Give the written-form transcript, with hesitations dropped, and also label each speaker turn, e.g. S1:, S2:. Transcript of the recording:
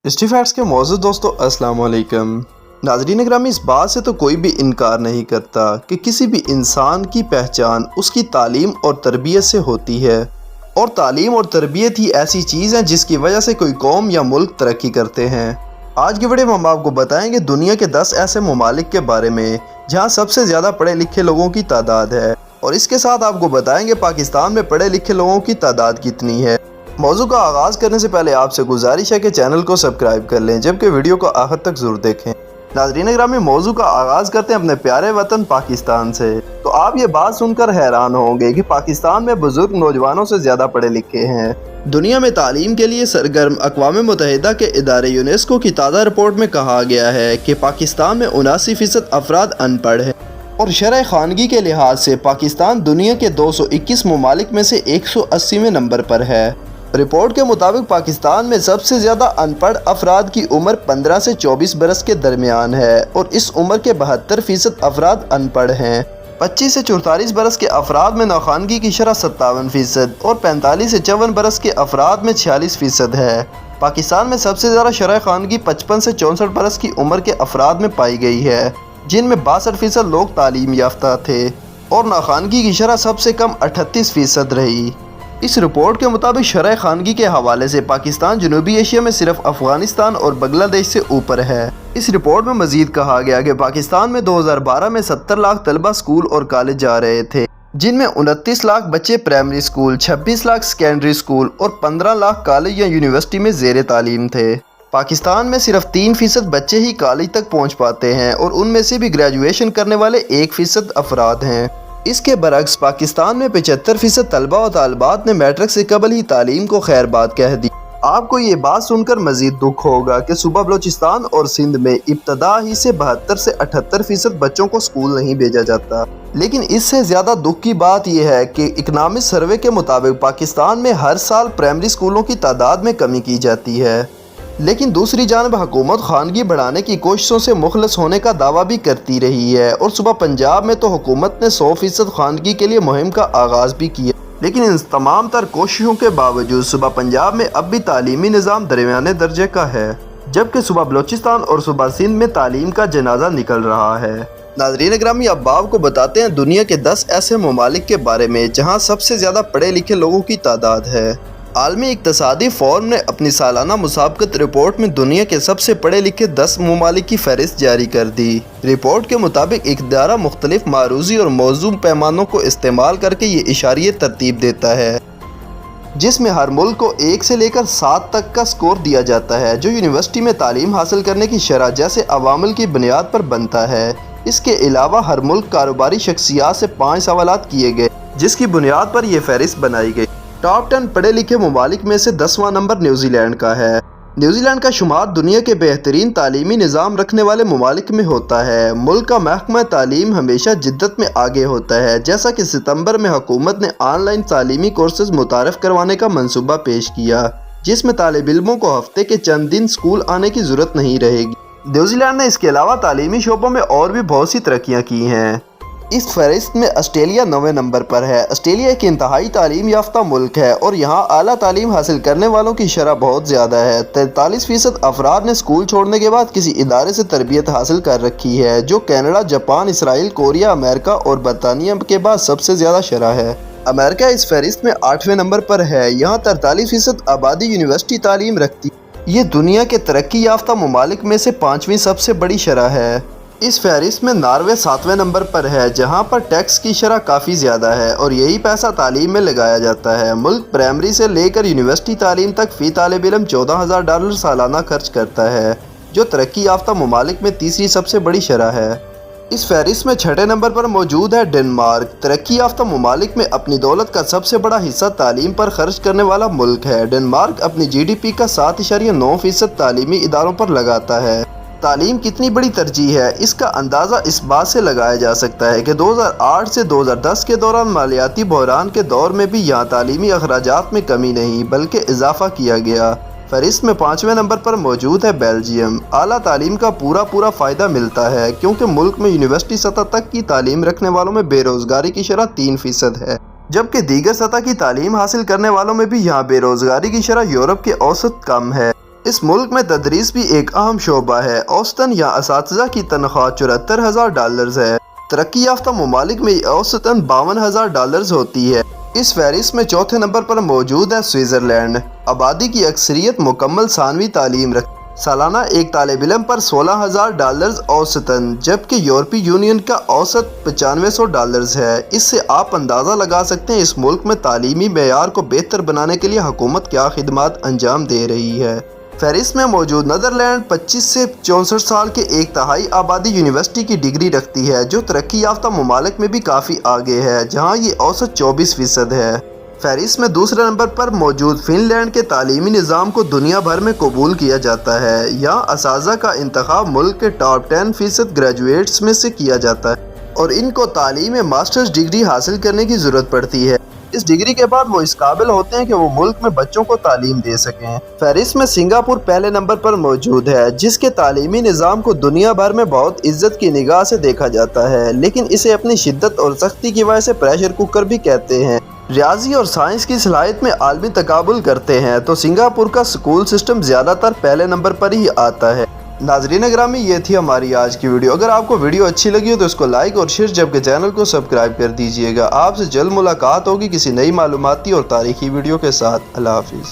S1: History facts के मौजूद दोस्तों अस्सलाम वालेकुम। नाज़रीन ग्रामी, इस बात से तो कोई भी इनकार नहीं करता कि किसी भी इंसान की पहचान उसकी तालीम और तरबियत से होती है, और तालीम और तरबियत ही ऐसी चीज़ है जिसकी वजह से कोई कौम या मुल्क तरक्की करते हैं। आज की वीडियो में हम आपको बताएंगे दुनिया के 10 ऐसे ममालिक के बारे में जहाँ सबसे ज़्यादा पढ़े लिखे लोगों की तादाद है, और इसके साथ आपको बताएंगे पाकिस्तान में पढ़े लिखे लोगों की तादाद कितनी है। मौजू का आगाज़ करने से पहले आपसे गुजारिश है कि चैनल को सब्सक्राइब कर लें, जबकि वीडियो को आखिर तक ज़रूर देखें। नाज़रीन ग्रामी, मौजू का आगाज़ करते हैं अपने प्यारे वतन पाकिस्तान से। तो आप ये बात सुनकर हैरान होंगे कि पाकिस्तान में बुजुर्ग नौजवानों से ज़्यादा पढ़े लिखे हैं। दुनिया में तालीम के लिए सरगर्म अक़वाम मुत्तहिदा के इदारे यूनेस्को की ताज़ा रिपोर्ट में कहा गया है कि पाकिस्तान में 79% अफराद अनपढ़ हैं, और शरह खानगी के लिहाज से पाकिस्तान दुनिया के 221 ममालिक में से 180वें नंबर पर है। रिपोर्ट के मुताबिक पाकिस्तान में सबसे ज़्यादा अनपढ़ अफराद की उम्र 15 से 24 बरस के दरमियान है, और इस उम्र के 72% अफराद अनपढ़ हैं। 25 से 44 बरस के अफराद में नाखानगी की शरह 57% और 45 से 54 बरस के अफराद में 46% है। पाकिस्तान में सबसे ज़्यादा शरह खानगी 55 से 64 बरस की उम्र के अफराद में पाई गई है, जिनमें 62% लोग तालीम याफ्ता थे, और नाखानगी की शरह सबसे कम 38% रही। इस रिपोर्ट के मुताबिक शरह खानगी के हवाले से पाकिस्तान जनूबी एशिया में सिर्फ अफगानिस्तान और बांग्लादेश से ऊपर है। इस रिपोर्ट में मजीद कहा गया कि पाकिस्तान में 2012 में 70 लाख तलबा स्कूल और कॉलेज जा रहे थे, जिनमें 29 लाख बच्चे primary school, 26 lakh secondary school और 15 लाख कॉलेज या यूनिवर्सिटी में ज़ेर तालीम थे। पाकिस्तान में सिर्फ 3% बच्चे ही कॉलेज तक पहुँच पाते हैं, और उनमें से भी ग्रेजुएशन करने वाले 1% अफराद हैं। इसके बरक्स पाकिस्तान में 75% तलबा और तालबात ने मैट्रिक से कबल ही तालीम को खैर बात कह दी। आपको ये बात सुनकर मजीद दुख होगा कि सूबा बलोचिस्तान और सिंध में इब्तदा ही से 72 से 78% बच्चों को स्कूल नहीं भेजा जाता। लेकिन इससे ज़्यादा दुख की बात यह है कि इकनॉमिक सर्वे के मुताबिक पाकिस्तान में हर साल प्राइमरी स्कूलों की तादाद में कमी की जाती है। लेकिन दूसरी जानब हुकूमत खानगी बढ़ाने की कोशिशों से मुखलस होने का दावा भी करती रही है, और सुबह पंजाब में तो हुकूमत ने 100% खानगी के लिए मुहिम का आगाज़ भी किया। लेकिन इन तमाम तर कोशिशों के बावजूद सुबह पंजाब में अब भी तालीमी निज़ाम दरमियाने दर्जे का है, जबकि सुबह बलोचिस्तान और सुबह सिंध में तालीम का जनाजा निकल रहा है। नाज़रीन ग्रामी, अब आपको बताते हैं दुनिया के 10 ऐसे ममालिक के बारे में जहाँ सबसे ज़्यादा पढ़े लिखे लोगों की तादाद है। आलमी इक़्तिसादी फोरम ने अपनी सालाना मुसाबकत रिपोर्ट में दुनिया के सबसे पढ़े लिखे 10 ममालिक की फहरिस्त जारी कर दी। रिपोर्ट के मुताबिक इदारा मुख्तलिफ मारूजी और मौजूम पैमानों को इस्तेमाल करके ये इशारिये तरतीब देता है, जिसमें हर मुल्क को 1 से लेकर 7 तक का स्कोर दिया जाता है, जो यूनिवर्सिटी में तालीम हासिल करने की शरह जैसे अवामिल की बुनियाद पर बनता है। इसके अलावा हर मुल्क कारोबारी शख्सियात से 5 सवालात किए गए, जिसकी बुनियाद पर यह फहरिस्त बनाई गई। टॉप 10 पढ़े लिखे ममालिक में से 10वां नंबर न्यूजीलैंड का है। न्यूजीलैंड का शुमार दुनिया के बेहतरीन तालीमी निज़ाम रखने वाले ममालिक में होता है। मुल्क का महकमा तालीम हमेशा जिद्दत में आगे होता है, जैसा कि सितंबर में हुकूमत ने ऑनलाइन तालीमी कोर्सेज मुतारफ़ करवाने का मंसूबा पेश किया, जिसमें तालिब इल्मों को हफ्ते के चंद दिन स्कूल आने की ज़रूरत नहीं रहेगी। न्यूजीलैंड ने इसके अलावा तालीमी शोबों में और भी बहुत सी तरक्कियाँ की हैं। इस फहरिस्त में ऑस्ट्रेलिया 9वें नंबर पर है। ऑस्ट्रेलिया एक इंतहाई तालीम याफ्ता मुल्क है, और यहाँ आला तालीम हासिल करने वालों की शरह बहुत ज़्यादा है। 43% अफराद ने स्कूल छोड़ने के बाद किसी इदारे से तरबियत हासिल कर रखी है, जो Canada, Japan, Israel, Korea, America और बरतानिया के बाद सबसे ज़्यादा शरह है। अमेरिका इस फहरिस्त में 8वें नंबर पर है। यहाँ 43% आबादी यूनिवर्सिटी तालीम रखती है। ये दुनिया के तरक्की याफ्ता ममालिक में से 5वीं सबसे बड़ी शरह है। इस फहरिस्त में नॉर्वे 7वें नंबर पर है, जहां पर टैक्स की शरह काफ़ी ज़्यादा है, और यही पैसा तालीम में लगाया जाता है। मुल्क प्राइमरी से लेकर यूनिवर्सिटी तालीम तक फ़ी तालिब इल्म $14,000 सालाना खर्च करता है, जो तरक्की याफ्ता ममालिक में तीसरी सबसे बड़ी शरह है। इस फहरिस्त में 6ठे नंबर पर मौजूद है डेनमार्क। तरक्की याफ्ता ममालिक में अपनी दौलत का सबसे बड़ा हिस्सा तालीम पर खर्च करने वाला मुल्क है। डेनमार्क अपनी GDP का 7.9% तालीमी इदारों पर लगाता है। तालीम कितनी बड़ी तरजीह है, इसका अंदाज़ा इस बात से लगाया जा सकता है कि 2008 से 2010 के दौरान मालियाती बहरान के दौर में भी यहाँ तालीमी अखराजात में कमी नहीं बल्कि इजाफा किया गया। फहरिस्त में 5वें नंबर पर मौजूद है बेल्जियम। आला तालीम का पूरा फ़ायदा मिलता है, क्योंकि मुल्क में यूनिवर्सिटी सतह तक की तालीम रखने वालों में बेरोज़गारी की शरह 3% है, जबकि दीगर सतह की तालीम हासिल करने वालों में भी यहाँ बेरोज़गारी की शरह यूरोप के औसत कम है। اس ملک میں تدریس بھی ایک اہم شعبہ ہے۔ اوسطاً یہاں اساتذہ کی تنخواہ $74,000 ہے۔ ترقی یافتہ ممالک میں اوسطاً $52,000 ہوتی ہے۔ اس فہرست میں چوتھے نمبر پر موجود ہے سوئٹزرلینڈ۔ آبادی کی اکثریت مکمل ثانوی تعلیم رکھتی ہے۔ سالانہ ایک طالب علم پر $16,000 اوسطاً، جبکہ یورپی یونین کا اوسط $9500 ہے۔ اس سے آپ اندازہ لگا سکتے ہیں اس ملک میں تعلیمی معیار کو بہتر بنانے کے لیے حکومت کیا خدمات انجام دے رہی ہے۔ فہرست میں موجود نیدرلینڈ 25 سے 64 سال کے ایک تہائی آبادی یونیورسٹی کی ڈگری رکھتی ہے، جو ترقی یافتہ ممالک میں بھی کافی آگے ہے، جہاں یہ اوسط 24% ہے۔ فہرست میں دوسرے نمبر پر موجود فن لینڈ کے تعلیمی نظام کو دنیا بھر میں قبول کیا جاتا ہے۔ یہاں اساتذہ کا انتخاب ملک کے ٹاپ 10% گریجویٹس میں سے کیا جاتا ہے اور ان کو تعلیم ماسٹرز ڈگری حاصل کرنے کی ضرورت پڑتی ہے۔ اس ڈگری کے بعد وہ اس قابل ہوتے ہیں کہ وہ ملک میں بچوں کو تعلیم دے سکیں۔ فہرست میں سنگاپور پہلے نمبر پر موجود ہے، جس کے تعلیمی نظام کو دنیا بھر میں بہت عزت کی نگاہ سے دیکھا جاتا ہے، لیکن اسے اپنی شدت اور سختی کی وجہ سے پریشر کوکر بھی کہتے ہیں۔ ریاضی اور سائنس کی صلاحیت میں عالمی تقابل کرتے ہیں تو سنگاپور کا اسکول سسٹم زیادہ تر پہلے نمبر پر ہی آتا ہے۔ ناظرین گرامی، یہ تھی ہماری آج کی ویڈیو۔ اگر آپ کو ویڈیو اچھی لگی ہو تو اس کو لائک اور شیئر، جبکہ چینل کو سبسکرائب کر دیجئے گا۔ آپ سے جلد ملاقات ہوگی کسی نئی معلوماتی اور تاریخی ویڈیو کے ساتھ۔ اللہ حافظ۔